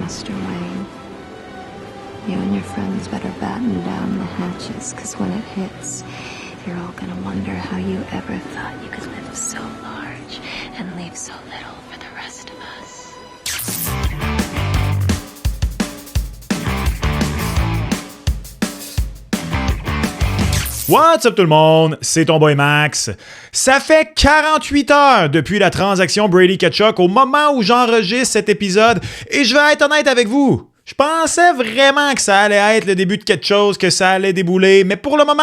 Mr. Wayne. You and your friends better batten down the hatches, because when it hits, you're all gonna wonder how you ever thought you could live so large and leave so little for the rest of us. What's up tout le monde? C'est ton boy Max. Ça fait 48 heures depuis la transaction Brady Tkachuk au moment où j'enregistre cet épisode et je vais être honnête avec vous. Je pensais vraiment que ça allait être le début de quelque chose, que ça allait débouler, mais pour le moment,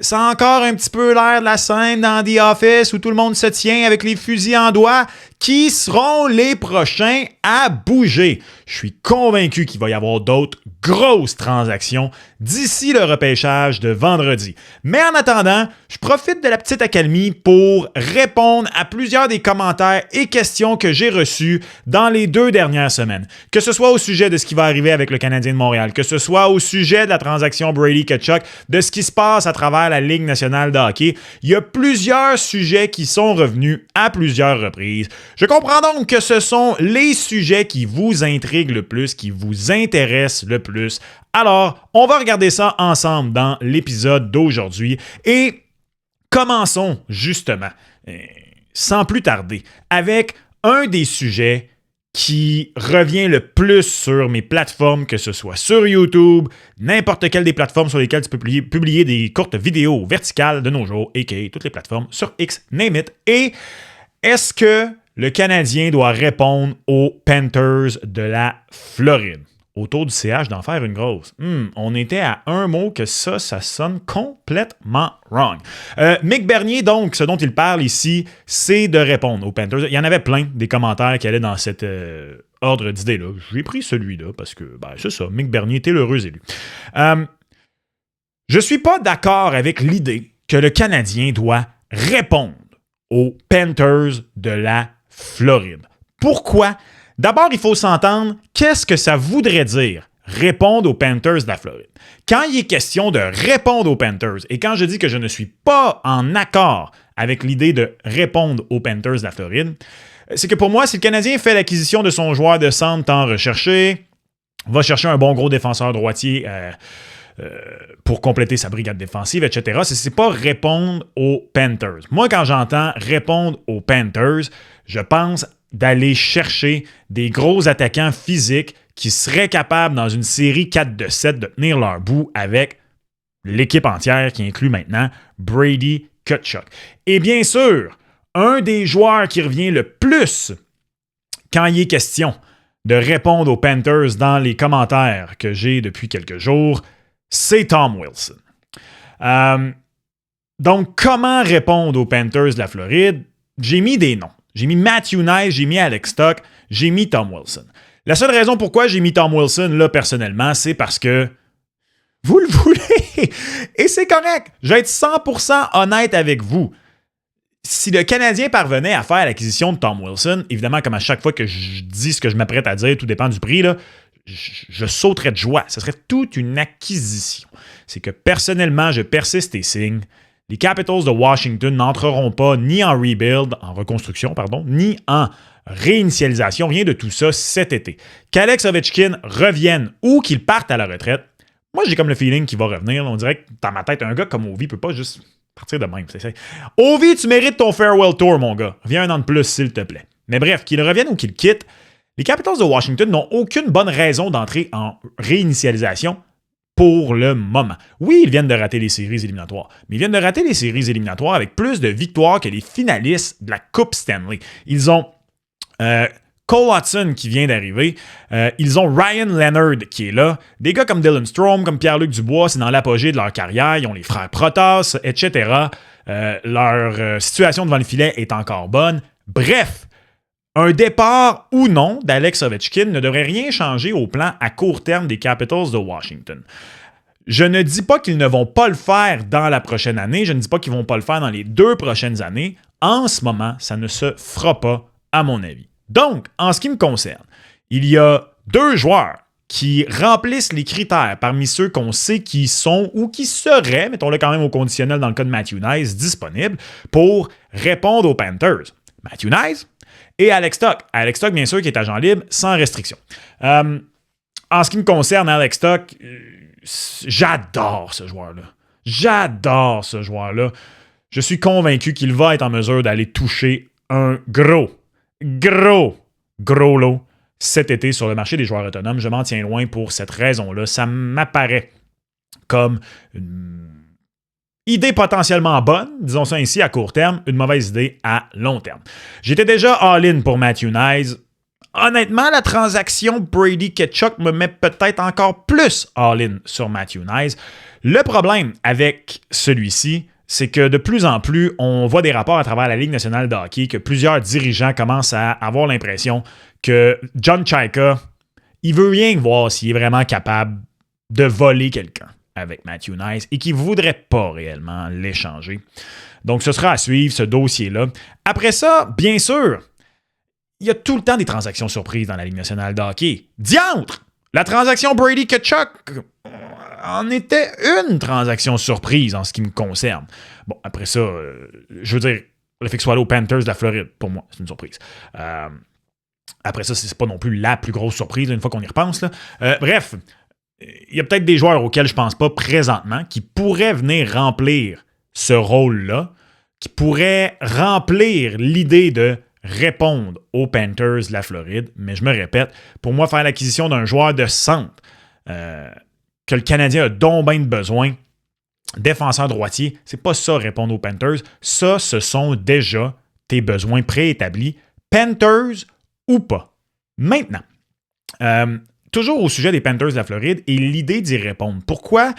ça a encore un petit peu l'air de la scène dans The Office où tout le monde se tient avec les fusils en doigt. Qui seront les prochains à bouger? Je suis convaincu qu'il va y avoir d'autres grosses transactions d'ici le repêchage de vendredi. Mais en attendant, je profite de la petite accalmie pour répondre à plusieurs des commentaires et questions que j'ai reçus dans les 2 dernières semaines. Que ce soit au sujet de ce qui va arriver avec le Canadien de Montréal, que ce soit au sujet de la transaction Brady Tkachuk, de ce qui se passe à travers la Ligue nationale de hockey, il y a plusieurs sujets qui sont revenus à plusieurs reprises. Je comprends donc que ce sont les sujets qui vous intriguent le plus, qui vous intéressent le plus. Alors, on va regarder ça ensemble dans l'épisode d'aujourd'hui et commençons justement, sans plus tarder, avec un des sujets qui revient le plus sur mes plateformes, que ce soit sur YouTube, n'importe quelle des plateformes sur lesquelles tu peux publier des courtes vidéos verticales de nos jours, a.k.a. toutes les plateformes sur X, name it. Et est-ce que le Canadien doit répondre aux Panthers de la Floride? Autour du CH d'en faire une grosse. On était à un mot que ça sonne complètement wrong. Mick Bernier, donc, ce dont il parle ici, c'est de répondre aux Panthers. Il y en avait plein des commentaires qui allaient dans cet ordre d'idées-là. J'ai pris celui-là parce que, c'est ça, Mick Bernier, t'es l'heureux élu. Je suis pas d'accord avec l'idée que le Canadien doit répondre aux Panthers de la Floride. Pourquoi? D'abord, il faut s'entendre, qu'est-ce que ça voudrait dire répondre aux Panthers de la Floride? Quand il est question de répondre aux Panthers, et quand je dis que je ne suis pas en accord avec l'idée de répondre aux Panthers de la Floride, c'est que pour moi, si le Canadien fait l'acquisition de son joueur de centre tant recherché, va chercher un bon gros défenseur droitier pour compléter sa brigade défensive, etc., c'est pas répondre aux Panthers. Moi, quand j'entends répondre aux Panthers, je pense d'aller chercher des gros attaquants physiques qui seraient capables, dans une série 4-7, de tenir leur bout avec l'équipe entière qui inclut maintenant Brady Tkachuk. Et bien sûr, un des joueurs qui revient le plus quand il est question de répondre aux Panthers dans les commentaires que j'ai depuis quelques jours, c'est Tom Wilson. Donc, comment répondre aux Panthers de la Floride? J'ai mis des noms. J'ai mis Matthew Knies, j'ai mis Alex Tuch, j'ai mis Tom Wilson. La seule raison pourquoi j'ai mis Tom Wilson, là, personnellement, c'est parce que vous le voulez. Et c'est correct. Je vais être 100% honnête avec vous. Si le Canadien parvenait à faire l'acquisition de Tom Wilson, évidemment, comme à chaque fois que je dis ce que je m'apprête à dire, tout dépend du prix, là, je sauterais de joie. Ce serait toute une acquisition. C'est que personnellement, je persiste et signe. Les Capitals de Washington n'entreront pas ni en rebuild, en reconstruction, pardon, ni en réinitialisation, rien de tout ça cet été. Qu'Alex Ovechkin revienne ou qu'il parte à la retraite, moi j'ai comme le feeling qu'il va revenir. On dirait que dans ma tête, un gars comme Ovi peut pas juste partir de même. Ovi, tu mérites ton farewell tour, mon gars. Reviens un an de plus, s'il te plaît. Mais bref, qu'il revienne ou qu'il quitte, les Capitals de Washington n'ont aucune bonne raison d'entrer en réinitialisation pour le moment. Oui, ils viennent de rater les séries éliminatoires, mais ils viennent de rater les séries éliminatoires avec plus de victoires que les finalistes de la Coupe Stanley. Ils ont Cole Hudson qui vient d'arriver. Ils ont Ryan Leonard qui est là. Des gars comme Dylan Strome, comme Pierre-Luc Dubois, c'est dans l'apogée de leur carrière. Ils ont les frères Protas, etc. Leur situation devant le filet est encore bonne. Bref, un départ ou non d'Alex Ovechkin ne devrait rien changer au plan à court terme des Capitals de Washington. Je ne dis pas qu'ils ne vont pas le faire dans la prochaine année. Je ne dis pas qu'ils ne vont pas le faire dans les 2 prochaines années. En ce moment, ça ne se fera pas, à mon avis. Donc, en ce qui me concerne, il y a 2 joueurs qui remplissent les critères parmi ceux qu'on sait qui sont ou qui seraient, mettons-le quand même au conditionnel dans le cas de Matthew Knies, disponibles pour répondre aux Panthers. Matthew Knies et Alex Stock. Alex Stock, bien sûr, qui est agent libre, sans restriction. En ce qui me concerne, Alex Stock, j'adore ce joueur-là. J'adore ce joueur-là. Je suis convaincu qu'il va être en mesure d'aller toucher un gros lot cet été sur le marché des joueurs autonomes. Je m'en tiens loin pour cette raison-là. Ça m'apparaît comme une idée potentiellement bonne, disons ça ainsi, à court terme, une mauvaise idée à long terme. J'étais déjà all-in pour Matthew Knies. Honnêtement, la transaction Brady Tkachuk me met peut-être encore plus all-in sur Matthew Knies. Le problème avec celui-ci, c'est que de plus en plus, on voit des rapports à travers la Ligue nationale de hockey que plusieurs dirigeants commencent à avoir l'impression que John Chayka, il veut rien voir s'il est vraiment capable de voler quelqu'un avec Matthew Knies et qu'il ne voudrait pas réellement l'échanger. Donc, ce sera à suivre, ce dossier-là. Après ça, bien sûr, il y a tout le temps des transactions surprises dans la Ligue nationale de hockey. Diantre! La transaction Brady Tkachuk en était une transaction surprise en ce qui me concerne. Bon, après ça, je veux dire, le fait que ce soit allé aux Panthers de la Floride, pour moi, c'est une surprise. Après ça, c'est pas non plus la plus grosse surprise, là, une fois qu'on y repense. Là. Bref, il y a peut-être des joueurs auxquels je pense pas présentement qui pourraient venir remplir ce rôle-là, qui pourraient remplir l'idée de répondre aux Panthers de la Floride. Mais je me répète, pour moi, faire l'acquisition d'un joueur de centre que le Canadien a donc bien de besoin, défenseur droitier, c'est pas ça répondre aux Panthers. Ça, ce sont déjà tes besoins préétablis, Panthers ou pas. Maintenant, toujours au sujet des Panthers de la Floride et l'idée d'y répondre. Pourquoi,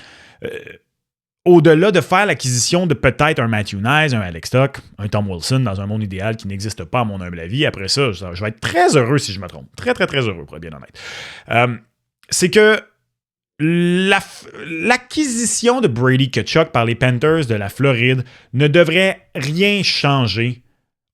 au-delà de faire l'acquisition de peut-être un Matthew Knies, un Alex Stock, un Tom Wilson dans un monde idéal qui n'existe pas à mon humble avis, après ça, je vais être très heureux si je me trompe. Très, très, très heureux, pour être bien honnête. C'est que l'acquisition de Brady Tkachuk par les Panthers de la Floride ne devrait rien changer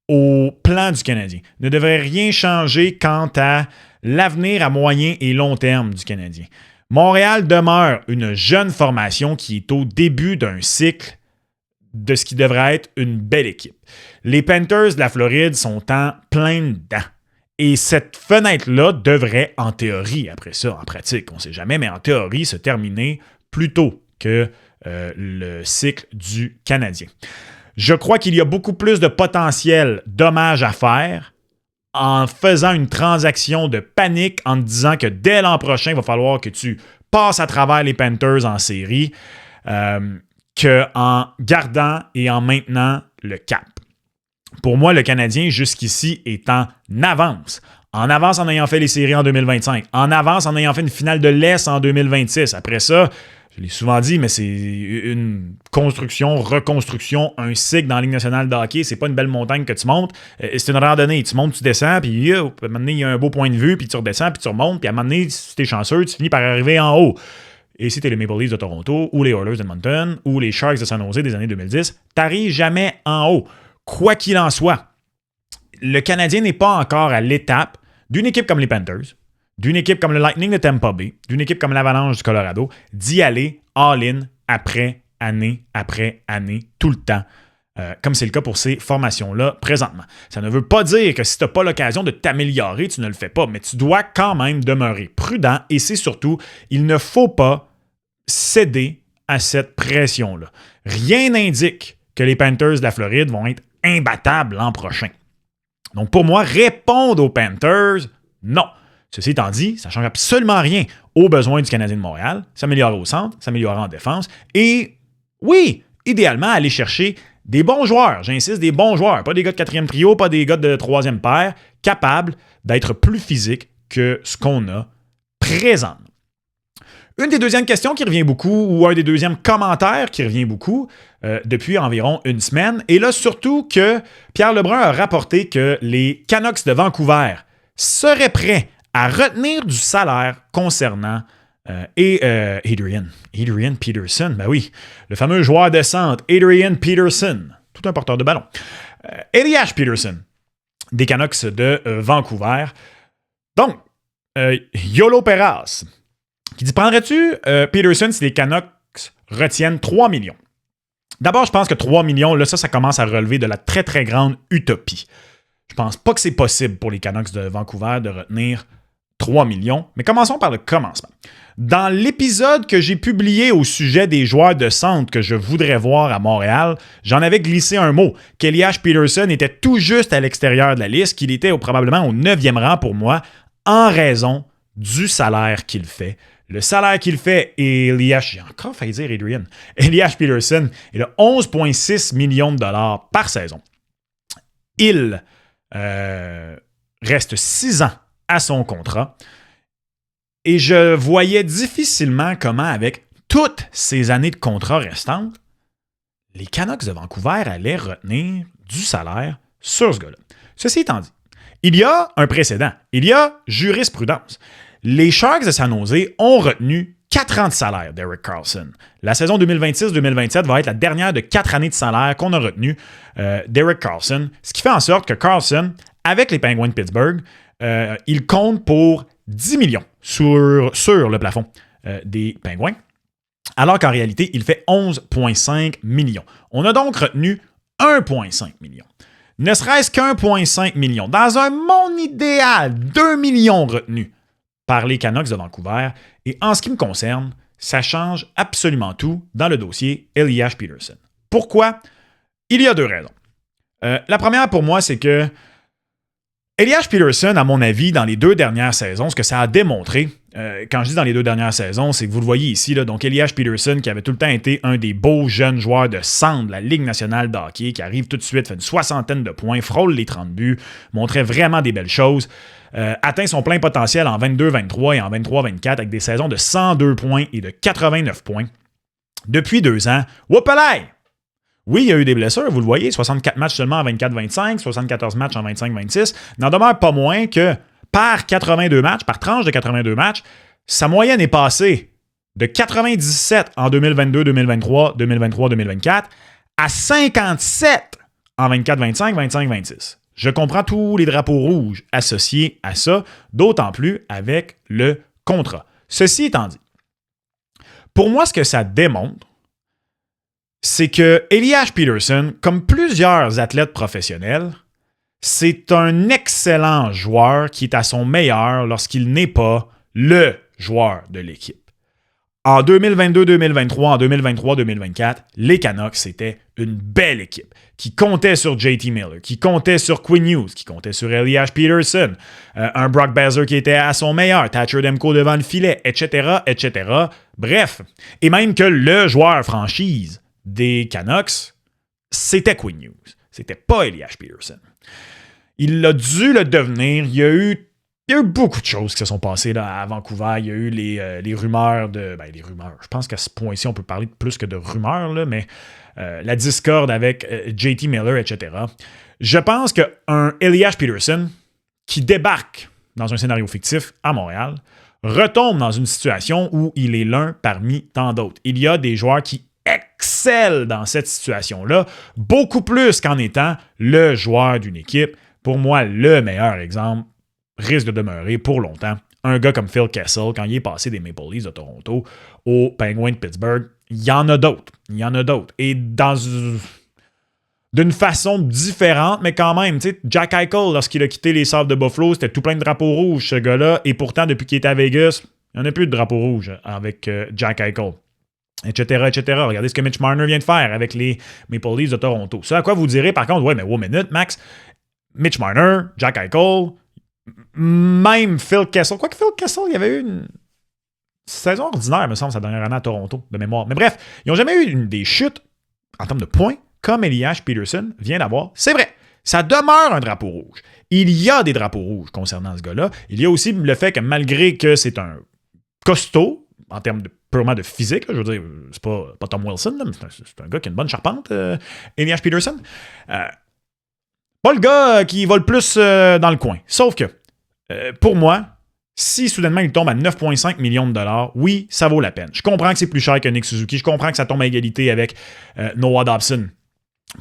au plan du Canadien. Ne devrait rien changer quant à l'avenir à moyen et long terme du Canadien. Montréal demeure une jeune formation qui est au début d'un cycle de ce qui devrait être une belle équipe. Les Panthers de la Floride sont en plein dedans. Et cette fenêtre-là devrait, en théorie, après ça, en pratique, on ne sait jamais, mais en théorie, se terminer plus tôt que le cycle du Canadien. Je crois qu'il y a beaucoup plus de potentiel dommage à faire en faisant une transaction de panique en te disant que dès l'an prochain, il va falloir que tu passes à travers les Panthers en série qu'en gardant et en maintenant le cap. Pour moi, le Canadien, jusqu'ici, est en avance. En avance en ayant fait les séries en 2025. En avance en ayant fait une finale de l'Est en 2026. Après ça, je l'ai souvent dit, mais c'est une construction, reconstruction, un cycle dans la Ligue nationale de hockey. C'est pas une belle montagne que tu montes. C'est une randonnée. Tu montes, tu descends, puis à un moment donné, il y a un beau point de vue, puis tu redescends, puis tu remontes, puis à un moment donné, si t'es chanceux, tu finis par arriver en haut. Et si t'es les Maple Leafs de Toronto, ou les Oilers d'Edmonton, ou les Sharks de San Jose des années 2010, t'arrives jamais en haut. Quoi qu'il en soit, le Canadien n'est pas encore à l'étape d'une équipe comme les Panthers, d'une équipe comme le Lightning de Tampa Bay, d'une équipe comme l'Avalanche du Colorado, d'y aller all-in après année, tout le temps, comme c'est le cas pour ces formations-là présentement. Ça ne veut pas dire que si tu n'as pas l'occasion de t'améliorer, tu ne le fais pas, mais tu dois quand même demeurer prudent et c'est surtout, il ne faut pas céder à cette pression-là. Rien n'indique que les Panthers de la Floride vont être imbattables l'an prochain. Donc pour moi, répondre aux Panthers, non. Ceci étant dit, ça ne change absolument rien aux besoins du Canadien de Montréal, s'améliorer au centre, s'améliorer en défense et, oui, idéalement, aller chercher des bons joueurs, j'insiste, des bons joueurs, pas des gars de quatrième trio, pas des gars de troisième paire, capables d'être plus physiques que ce qu'on a présentement. Une des deuxièmes questions qui revient beaucoup, ou un des deuxièmes commentaires qui revient beaucoup depuis environ une semaine, et là surtout que Pierre Lebrun a rapporté que les Canucks de Vancouver seraient prêts à retenir du salaire concernant Adrian Peterson, ben oui, le fameux joueur de centre, Adrian Peterson, tout un porteur de ballon. Elias Peterson, des Canucks de Vancouver. Donc, Yolo Peras, qui dit, prendrais-tu Peterson si les Canucks retiennent 3 millions? D'abord, je pense que 3 millions, là, ça commence à relever de la très, très grande utopie. Je pense pas que c'est possible pour les Canucks de Vancouver de retenir 3 millions. Mais commençons par le commencement. Dans l'épisode que j'ai publié au sujet des joueurs de centre que je voudrais voir à Montréal, j'en avais glissé un mot, qu'Elias Peterson était tout juste à l'extérieur de la liste, qu'il était probablement au 9e rang pour moi, en raison du salaire qu'il fait. Le salaire qu'il fait, Elias, j'ai encore failli dire Adrian, Elias Peterson est de 11,6 millions de dollars par saison. Il reste 6 ans à son contrat. Et je voyais difficilement comment, avec toutes ces années de contrat restantes, les Canucks de Vancouver allaient retenir du salaire sur ce gars-là. Ceci étant dit, il y a un précédent. Il y a jurisprudence. Les Sharks de San Jose ont retenu 4 ans de salaire d'Erik Karlsson. La saison 2026-2027 va être la dernière de 4 années de salaire qu'on a retenu d'Erik Karlsson, ce qui fait en sorte que Karlsson, avec les Penguins de Pittsburgh, il compte pour 10 millions sur le plafond des Penguins, alors qu'en réalité, il fait 11,5 millions. On a donc retenu 1,5 million. Ne serait-ce qu'1,5 million. Dans un monde idéal, 2 millions retenus par les Canucks de Vancouver. Et en ce qui me concerne, ça change absolument tout dans le dossier Elias Peterson. Pourquoi? Il y a 2 raisons. La première pour moi, c'est que Elias Peterson, à mon avis, dans les 2 dernières saisons, ce que ça a démontré, quand je dis dans les 2 dernières saisons, c'est que vous le voyez ici, là, donc Elias Peterson, qui avait tout le temps été un des beaux jeunes joueurs de centre de la Ligue nationale de hockey, qui arrive tout de suite, fait une 60aine de points, frôle les 30 buts, montrait vraiment des belles choses, atteint son plein potentiel en 22-23 et en 23-24 avec des saisons de 102 points et de 89 points. Depuis 2 ans, whoopalay! Oui, il y a eu des blessures, vous le voyez, 64 matchs seulement en 24-25, 74 matchs en 25-26. N'en demeure pas moins que par 82 matchs, par tranche de 82 matchs, sa moyenne est passée de 97 en 2022-2023, 2023-2024 à 57 en 24-25, 25-26. Je comprends tous les drapeaux rouges associés à ça, d'autant plus avec le contrat. Ceci étant dit, pour moi, ce que ça démontre, c'est que Elias Peterson, comme plusieurs athlètes professionnels, c'est un excellent joueur qui est à son meilleur lorsqu'il n'est pas le joueur de l'équipe. En 2022-2023, en 2023-2024, les Canucks, c'était une belle équipe qui comptait sur JT Miller, qui comptait sur Quinn Hughes, qui comptait sur Elias Peterson, un Brock Besser qui était à son meilleur, Thatcher Demko devant le filet, etc., etc. Bref, et même que le joueur franchise des Canucks, c'était Quinn Hughes. C'était pas Elias Peterson. Il a dû le devenir. Il y a eu beaucoup de choses qui se sont passées là, à Vancouver. Il y a eu les rumeurs de... les rumeurs. Je pense qu'à ce point-ci, on peut parler de plus que de rumeurs, là, mais la discorde avec JT Miller, etc. Je pense qu'un Elias Peterson qui débarque dans un scénario fictif à Montréal retombe dans une situation où il est l'un parmi tant d'autres. Il y a des joueurs qui excellent dans cette situation-là, beaucoup plus qu'en étant le joueur d'une équipe. Pour moi, le meilleur exemple risque de demeurer pour longtemps un gars comme Phil Kessel, quand il est passé des Maple Leafs de Toronto aux Penguins de Pittsburgh. Il y en a d'autres. Il y en a d'autres. Et d'une façon différente, mais quand même, tu sais, Jack Eichel, lorsqu'il a quitté les Sabres de Buffalo, c'était tout plein de drapeaux rouges, ce gars-là. Et pourtant, depuis qu'il est à Vegas, il n'y en a plus de drapeaux rouges avec Jack Eichel. Etc., etc. Regardez ce que Mitch Marner vient de faire avec les Maple Leafs de Toronto. Ce à quoi vous direz, par contre, ouais, mais one minute, Max, Mitch Marner, Jack Eichel, même Phil Kessel. Quoique Phil Kessel, il y avait eu une saison ordinaire, me semble, sa dernière année à Toronto, de mémoire. Mais bref, ils n'ont jamais eu des chutes en termes de points comme Elias Peterson vient d'avoir. C'est vrai, ça demeure un drapeau rouge. Il y a des drapeaux rouges concernant ce gars-là. Il y a aussi le fait que malgré que c'est un costaud, en termes purement de physique, là, je veux dire, c'est pas Tom Wilson, là, mais c'est un gars qui a une bonne charpente, Elias Peterson. Pas le gars qui va le plus dans le coin. Sauf que, pour moi, si soudainement il tombe à 9,5 millions de dollars, oui, ça vaut la peine. Je comprends que c'est plus cher que Nick Suzuki. Je comprends que ça tombe à égalité avec Noah Dobson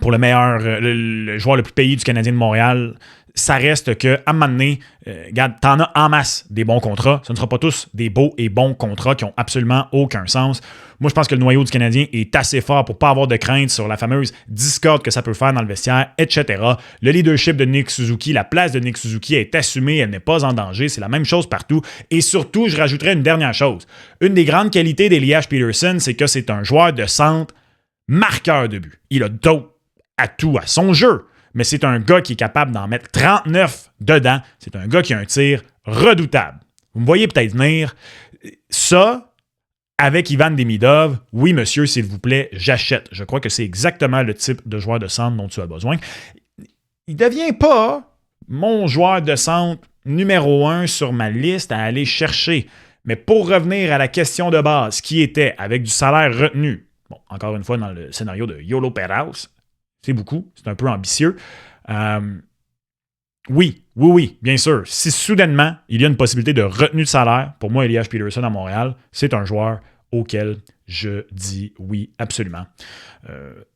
pour le meilleur, le joueur le plus payé du Canadien de Montréal. ça reste qu'à un moment donné, regarde, t'en as en masse des bons contrats. Ce ne sera pas tous des beaux et bons contrats qui n'ont absolument aucun sens. Moi, je pense que le noyau du Canadien est assez fort pour ne pas avoir de crainte sur la fameuse discorde que ça peut faire dans le vestiaire, etc. Le leadership de Nick Suzuki, la place de Nick Suzuki est assumée, elle n'est pas en danger. C'est la même chose partout. Et surtout, je rajouterais une dernière chose. Une des grandes qualités d'Elias Peterson, c'est que c'est un joueur de centre marqueur de but. Il a d'autres atouts à son jeu. Mais c'est un gars qui est capable d'en mettre 39 dedans. C'est un gars qui a un tir redoutable. Vous me voyez peut-être venir. Ça, avec Ivan Demidov, oui, monsieur, s'il vous plaît, j'achète. Je crois que c'est exactement le type de joueur de centre dont tu as besoin. Il ne devient pas mon joueur de centre numéro 1 sur ma liste à aller chercher. Mais pour revenir à la question de base, qui était avec du salaire retenu, bon, encore une fois, dans le scénario de Yolo Perhouse, c'est beaucoup, c'est un peu ambitieux. Oui, bien sûr. Si soudainement, il y a une possibilité de retenue de salaire, pour moi, Elias Peterson à Montréal, c'est un joueur auquel je dis oui, absolument.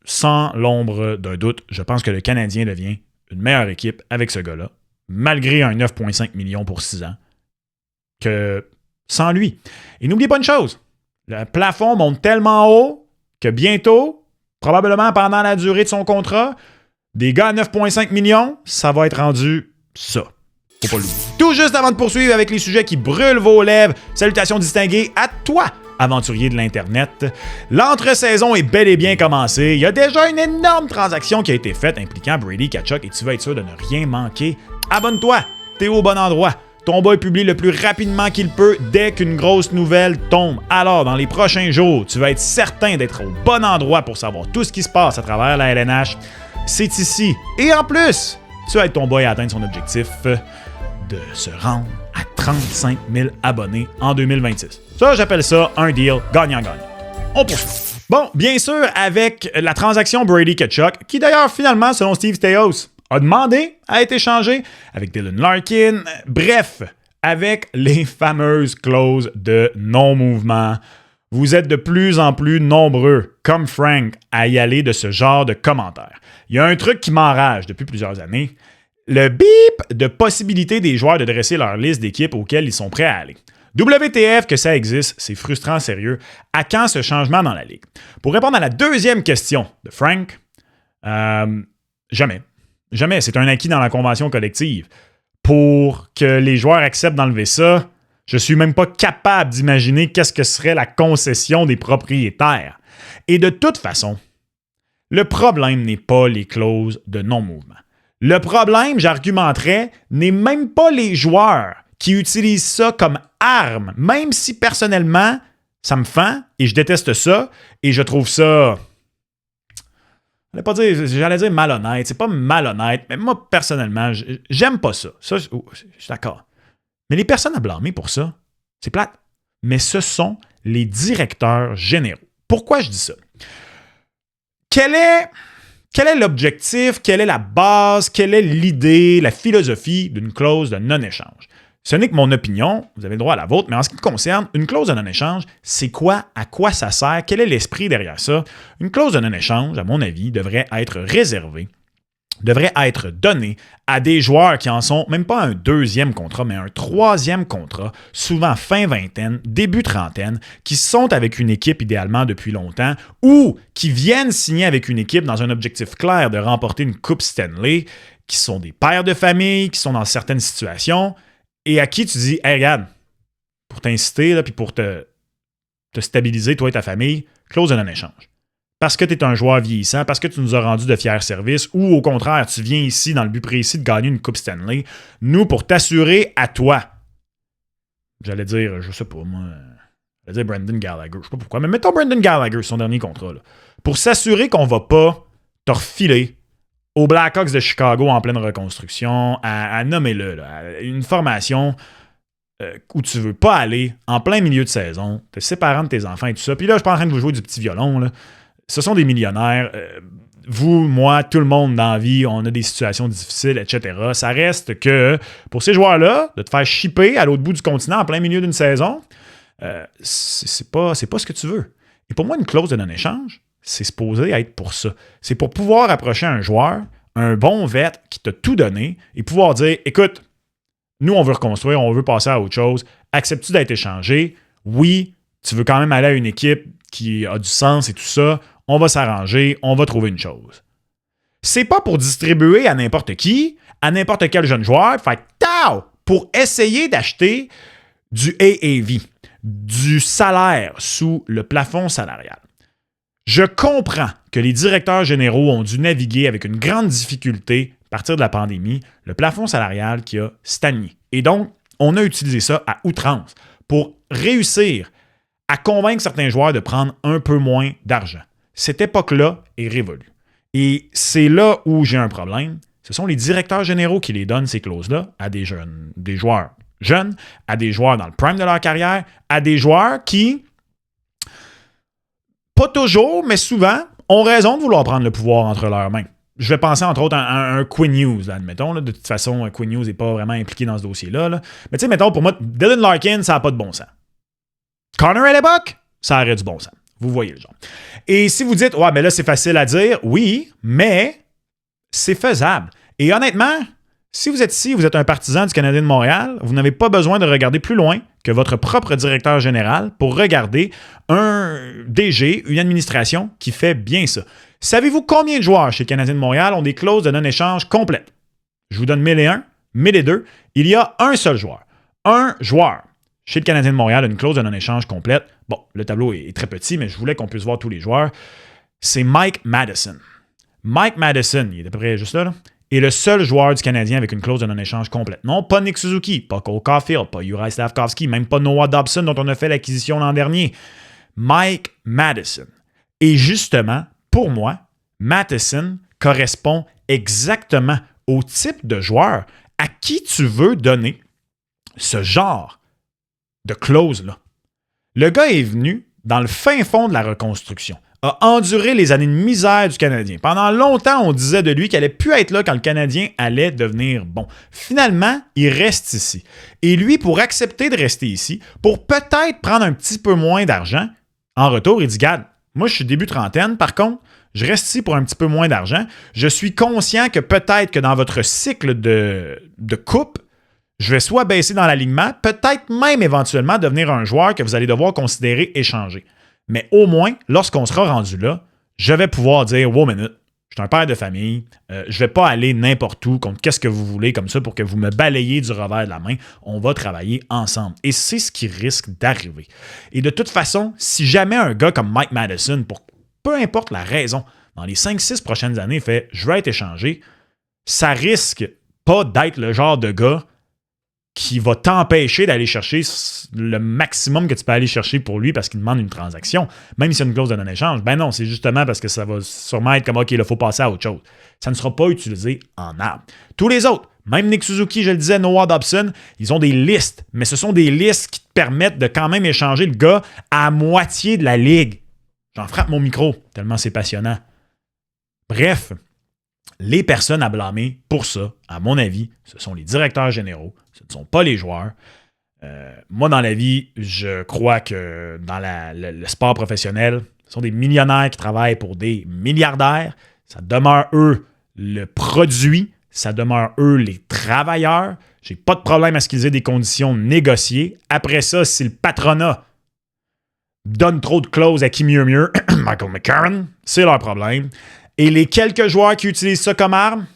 Sans l'ombre d'un doute, je pense que le Canadien devient une meilleure équipe avec ce gars-là, malgré un 9,5 millions pour 6 ans, que sans lui. Et n'oubliez pas une chose, le plafond monte tellement haut que bientôt, probablement pendant la durée de son contrat, des gars à 9,5 millions, ça va être rendu ça. Faut pas l'oublier. Tout juste avant de poursuivre avec les sujets qui brûlent vos lèvres, salutations distinguées à toi, aventurier de l'Internet. L'entre-saison est bel et bien commencée. Il y a déjà une énorme transaction qui a été faite impliquant Brady Tkachuk et tu vas être sûr de ne rien manquer. Abonne-toi, t'es au bon endroit. Ton boy publie le plus rapidement qu'il peut dès qu'une grosse nouvelle tombe. Alors, dans les prochains jours, tu vas être certain d'être au bon endroit pour savoir tout ce qui se passe à travers la LNH. C'est ici. Et en plus, tu vas être ton boy à atteindre son objectif de se rendre à 35 000 abonnés en 2026. Ça, j'appelle ça un deal gagnant-gagnant. On poursuit. Bon, bien sûr, avec la transaction Brady Tkachuk, qui d'ailleurs, finalement, selon Steve Staios, a demandé à être échangé avec Dylan Larkin. Bref, avec les fameuses clauses de non-mouvement. Vous êtes de plus en plus nombreux, comme Frank, à y aller de ce genre de commentaires. Il y a un truc qui m'enrage depuis plusieurs années. Le bip de possibilité des joueurs de dresser leur liste d'équipes auxquelles ils sont prêts à aller. WTF que ça existe, c'est frustrant, sérieux. À quand ce changement dans la Ligue? Pour répondre à la deuxième question de Frank, jamais. Jamais. C'est un acquis dans la convention collective. Pour que les joueurs acceptent d'enlever ça, je suis même pas capable d'imaginer qu'est-ce que serait la concession des propriétaires. Et de toute façon, le problème n'est pas les clauses de non-mouvement. Le problème, j'argumenterais, n'est même pas les joueurs qui utilisent ça comme arme, même si personnellement, ça me fend et je déteste ça et je trouve ça... J'allais dire malhonnête. C'est pas malhonnête, mais moi, personnellement, j'aime pas ça. Ça, je suis d'accord. Mais les personnes à blâmer pour ça, c'est plate. Mais ce sont les directeurs généraux. Pourquoi je dis ça? Quel est l'objectif? Quelle est la base? Quelle est l'idée, la philosophie d'une clause de non-échange? Ce n'est que mon opinion, vous avez le droit à la vôtre, mais en ce qui me concerne, une clause de non-échange, c'est quoi? À quoi ça sert? Quel est l'esprit derrière ça? Une clause de non-échange, à mon avis, devrait être réservée, devrait être donnée à des joueurs qui en sont même pas un deuxième contrat, mais un troisième contrat, souvent fin vingtaine, début trentaine, qui sont avec une équipe idéalement depuis longtemps ou qui viennent signer avec une équipe dans un objectif clair de remporter une Coupe Stanley, qui sont des pères de famille, qui sont dans certaines situations, et à qui tu dis, hey, regarde, pour t'inciter, là, puis pour te stabiliser, toi et ta famille, clause de non-échange. Parce que tu es un joueur vieillissant, parce que tu nous as rendu de fiers services, ou au contraire, tu viens ici dans le but précis de gagner une Coupe Stanley, nous, pour t'assurer à toi, j'allais dire, je sais pas, moi, j'allais dire Brendan Gallagher, je sais pas pourquoi, mais mettons Brendan Gallagher, son dernier contrat, là, pour s'assurer qu'on va pas te refiler aux Blackhawks de Chicago en pleine reconstruction, à nommer-le, là, à une formation où tu veux pas aller en plein milieu de saison, te séparant de tes enfants et tout ça. Puis là, je suis pas en train de vous jouer du petit violon, là. Ce sont des millionnaires. Vous, moi, tout le monde dans la vie, on a des situations difficiles, etc. Ça reste que, pour ces joueurs-là, de te faire shipper à l'autre bout du continent en plein milieu d'une saison, c'est pas ce que tu veux. Et pour moi, une clause de non-échange, c'est supposé être pour ça. C'est pour pouvoir approcher un joueur un bon vet qui t'a tout donné et pouvoir dire, écoute, nous, on veut reconstruire, on veut passer à autre chose. Acceptes-tu d'être échangé? Oui, tu veux quand même aller à une équipe qui a du sens et tout ça. On va s'arranger, on va trouver une chose. C'est pas pour distribuer à n'importe qui, à n'importe quel jeune joueur, fait tao, pour essayer d'acheter du AAV, du salaire sous le plafond salarial. Je comprends que les directeurs généraux ont dû naviguer avec une grande difficulté à partir de la pandémie, le plafond salarial qui a stagné. Et donc, on a utilisé ça à outrance pour réussir à convaincre certains joueurs de prendre un peu moins d'argent. Cette époque-là est révolue. Et c'est là où j'ai un problème. Ce sont les directeurs généraux qui les donnent, ces clauses-là, à des joueurs jeunes, à des joueurs dans le prime de leur carrière, à des joueurs qui, pas toujours, mais souvent, ont raison de vouloir prendre le pouvoir entre leurs mains. Je vais penser entre autres à un Quinn Hughes, là, admettons. Là. De toute façon, Quinn Hughes n'est pas vraiment impliqué dans ce dossier-là. Là. Mais tu sais, mettons, pour moi, Dylan Larkin, ça n'a pas de bon sens. Connor Hellebuyck, ça aurait du bon sens. Vous voyez le genre. Et si vous dites, ouais, mais là, c'est facile à dire, oui, mais c'est faisable. Et honnêtement, si vous êtes ici, vous êtes un partisan du Canadien de Montréal, vous n'avez pas besoin de regarder plus loin que votre propre directeur général pour regarder un DG, une administration qui fait bien ça. Savez-vous combien de joueurs chez le Canadien de Montréal ont des clauses de non-échange complètes? Je vous donne 1001, 1002. Il y a un seul joueur. Un joueur chez le Canadien de Montréal a une clause de non-échange complète. Bon, le tableau est très petit, mais je voulais qu'on puisse voir tous les joueurs. C'est Mike Madison. Mike Madison, il est à peu près juste là, est le seul joueur du Canadien avec une clause de non-échange complète. Non, pas Nick Suzuki, pas Cole Caulfield, pas Juraj Slafkovský, même pas Noah Dobson dont on a fait l'acquisition l'an dernier. Mike Madison. Et justement, pour moi, Matheson correspond exactement au type de joueur à qui tu veux donner ce genre de clause-là. Le gars est venu dans le fin fond de la reconstruction, a enduré les années de misère du Canadien. Pendant longtemps, on disait de lui qu'il allait plus être là quand le Canadien allait devenir bon. Finalement, il reste ici. Et lui, pour accepter de rester ici, pour peut-être prendre un petit peu moins d'argent, en retour, il dit, regarde, moi, je suis début trentaine, par contre, je reste ici pour un petit peu moins d'argent. Je suis conscient que peut-être que dans votre cycle de coupe, je vais soit baisser dans l'alignement, peut-être même éventuellement devenir un joueur que vous allez devoir considérer échanger. Mais au moins, lorsqu'on sera rendu là, je vais pouvoir dire « Wow, minute, je suis un père de famille, je ne vais pas aller n'importe où contre qu'est-ce que vous voulez comme ça pour que vous me balayez du revers de la main. On va travailler ensemble. » Et c'est ce qui risque d'arriver. Et de toute façon, si jamais un gars comme Mike Madison, pour peu importe la raison, dans les 5-6 prochaines années, fait « Je vais être échangé », ça risque pas d'être le genre de gars qui va t'empêcher d'aller chercher le maximum que tu peux aller chercher pour lui parce qu'il demande une transaction, même s'il y a une clause de non-échange. Ben non, c'est justement parce que ça va sûrement être comme « OK, il faut passer à autre chose ». Ça ne sera pas utilisé en arbre. Tous les autres, même Nick Suzuki, je le disais, Noah Dobson, ils ont des listes, mais ce sont des listes qui te permettent de quand même échanger le gars à moitié de la ligue. J'en frappe mon micro, tellement c'est passionnant. Bref, les personnes à blâmer pour ça, à mon avis, ce sont les directeurs généraux, ce ne sont pas les joueurs. Moi, dans la vie, je crois que dans le sport professionnel, ce sont des millionnaires qui travaillent pour des milliardaires. Ça demeure, eux, le produit. Ça demeure, eux, les travailleurs. J'ai pas de problème à ce qu'ils aient des conditions négociées. Après ça, si le patronat donne trop de clauses à qui mieux, Michael McCarron, c'est leur problème. Et les quelques joueurs qui utilisent ça comme arme,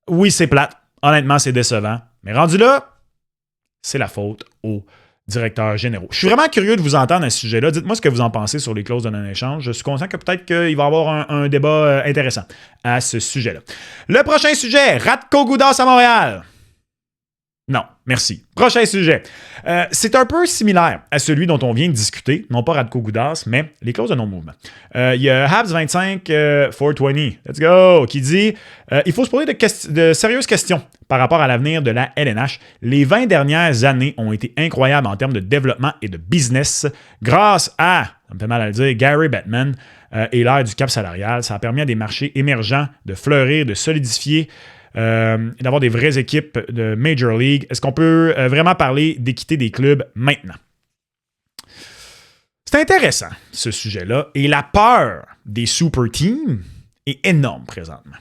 oui, c'est plate. Honnêtement, c'est décevant. Mais rendu là, c'est la faute aux directeurs généraux. Je suis vraiment curieux de vous entendre à ce sujet-là. Dites-moi ce que vous en pensez sur les clauses de non-échange. Je suis conscient que peut-être qu'il va y avoir un débat intéressant à ce sujet-là. Le prochain sujet, Radko Gudas à Montréal. Non, merci. Prochain sujet. C'est un peu similaire à celui dont on vient de discuter, non pas Radko Gudas, mais les clauses de non-mouvement. Il y a Habs 25 420, let's go, qui dit il faut se poser de sérieuses questions par rapport à l'avenir de la LNH. Les 20 dernières années ont été incroyables en termes de développement et de business grâce à, ça me fait mal à le dire, Gary Bettman et l'ère du cap salarial. Ça a permis à des marchés émergents de fleurir, de solidifier, d'avoir des vraies équipes de Major League. Est-ce qu'on peut vraiment parler d'équité des clubs maintenant? C'est intéressant, ce sujet-là. Et la peur des super teams est énorme présentement.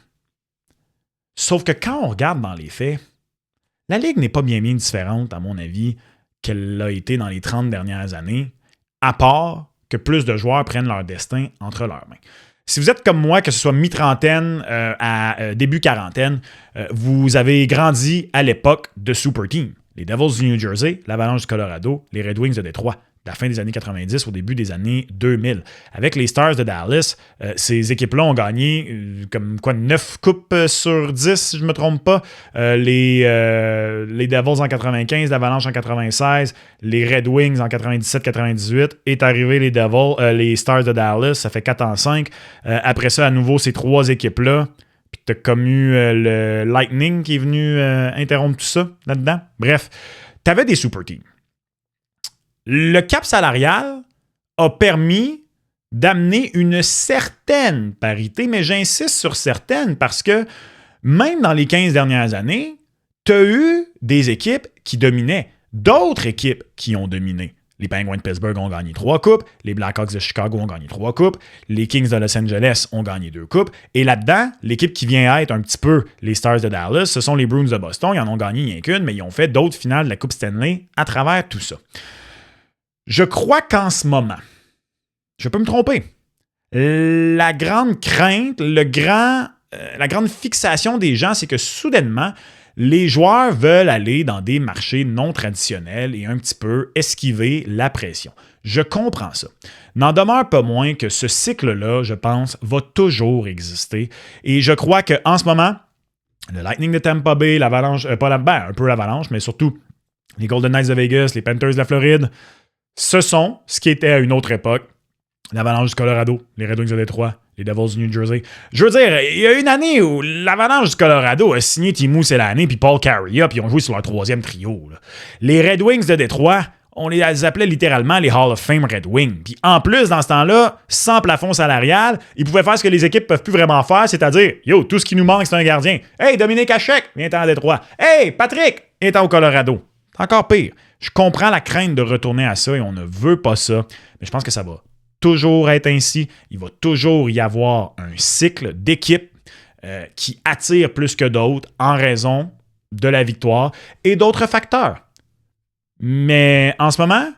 Sauf que quand on regarde dans les faits, la Ligue n'est pas bien différente, à mon avis, qu'elle l'a été dans les 30 dernières années, à part que plus de joueurs prennent leur destin entre leurs mains. Si vous êtes comme moi, que ce soit mi-trentaine à début quarantaine, vous avez grandi à l'époque de Super Team. Les Devils du New Jersey, l'Avalanche du Colorado, les Red Wings de Détroit, de la fin des années 90 au début des années 2000. Avec les Stars de Dallas, ces équipes-là ont gagné 9 coupes sur 10, si je ne me trompe pas. Les Devils en 95, l'Avalanche en 96, les Red Wings en 97-98. Est arrivé les Stars de Dallas, ça fait 4 en 5. Après ça, à nouveau, ces 3 équipes-là. Puis t'as comme eu le Lightning qui est venu interrompre tout ça là-dedans. Bref, t'avais des super teams. Le cap salarial a permis d'amener une certaine parité, mais j'insiste sur certaine parce que même dans les 15 dernières années, t'as eu des équipes qui dominaient, d'autres équipes qui ont dominé. Les Penguins de Pittsburgh ont gagné 3 coupes. Les Blackhawks de Chicago ont gagné 3 coupes. Les Kings de Los Angeles ont gagné 2 coupes. Et là-dedans, l'équipe qui vient être un petit peu les Stars de Dallas, ce sont les Bruins de Boston. Ils en ont gagné rien qu'une, mais ils ont fait d'autres finales de la Coupe Stanley à travers tout ça. Je crois qu'en ce moment, je peux me tromper, la grande crainte, la grande fixation des gens, c'est que soudainement, les joueurs veulent aller dans des marchés non traditionnels et un petit peu esquiver la pression. Je comprends ça. N'en demeure pas moins que ce cycle-là, je pense, va toujours exister. Et je crois qu'en ce moment, le Lightning de Tampa Bay, l'Avalanche, un peu l'Avalanche, mais surtout les Golden Knights de Vegas, les Panthers de la Floride, ce sont ce qui était à une autre époque l'Avalanche du Colorado, les Red Wings de Détroit, les Devils du New Jersey. Je veux dire, il y a une année où l'Avalanche du Colorado a signé Teemu Selanne puis Paul Kariya, puis ils ont joué sur leur 3e trio. Là. Les Red Wings de Détroit, on les appelait littéralement les Hall of Fame Red Wings. Puis en plus, dans ce temps-là, sans plafond salarial, ils pouvaient faire ce que les équipes peuvent plus vraiment faire, c'est-à-dire, yo, tout ce qui nous manque, c'est un gardien. Hey, Dominique Hachek, viens-t'en à Détroit. Hey, Patrick, viens-t'en au Colorado. C'est encore pire. Je comprends la crainte de retourner à ça et on ne veut pas ça, mais je pense que ça va toujours être ainsi. Il va toujours y avoir un cycle d'équipes qui attire plus que d'autres en raison de la victoire et d'autres facteurs. Mais en ce moment,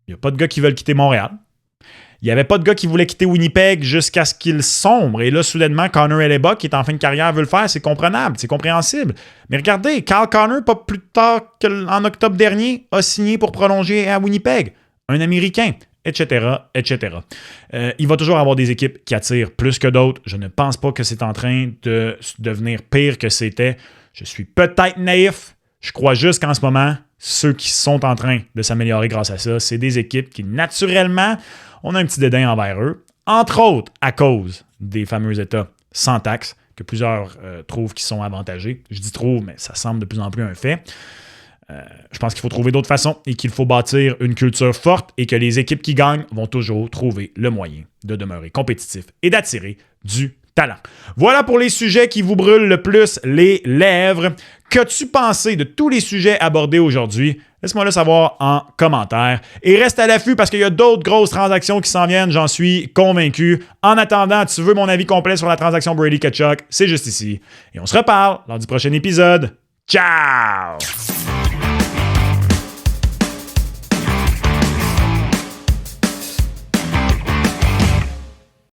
il n'y a pas de gars qui veulent quitter Montréal. Il n'y avait pas de gars qui voulaient quitter Winnipeg jusqu'à ce qu'il sombre. Et là, soudainement, Connor Hellebuyck, qui est en fin de carrière, veut le faire. C'est comprenable, c'est compréhensible. Mais regardez, Kyle Connor, pas plus tard qu'en octobre dernier, a signé pour prolonger à Winnipeg. Un Américain, etc., etc. Il va toujours avoir des équipes qui attirent plus que d'autres. Je ne pense pas que c'est en train de devenir pire que c'était. Je suis peut-être naïf. Je crois juste qu'en ce moment, ceux qui sont en train de s'améliorer grâce à ça, c'est des équipes qui, naturellement, on a un petit dédain envers eux, entre autres à cause des fameux États sans taxes que plusieurs trouvent qui sont avantagés. Je dis trouvent, mais ça semble de plus en plus un fait. Je pense qu'il faut trouver d'autres façons et qu'il faut bâtir une culture forte et que les équipes qui gagnent vont toujours trouver le moyen de demeurer compétitifs et d'attirer du talent. Voilà pour les sujets qui vous brûlent le plus les lèvres. Qu'as-tu pensé de tous les sujets abordés aujourd'hui? Laisse-moi le savoir en commentaire. Et reste à l'affût parce qu'il y a d'autres grosses transactions qui s'en viennent, j'en suis convaincu. En attendant, tu veux mon avis complet sur la transaction Brady Tkachuk, c'est juste ici. Et on se reparle lors du prochain épisode. Ciao!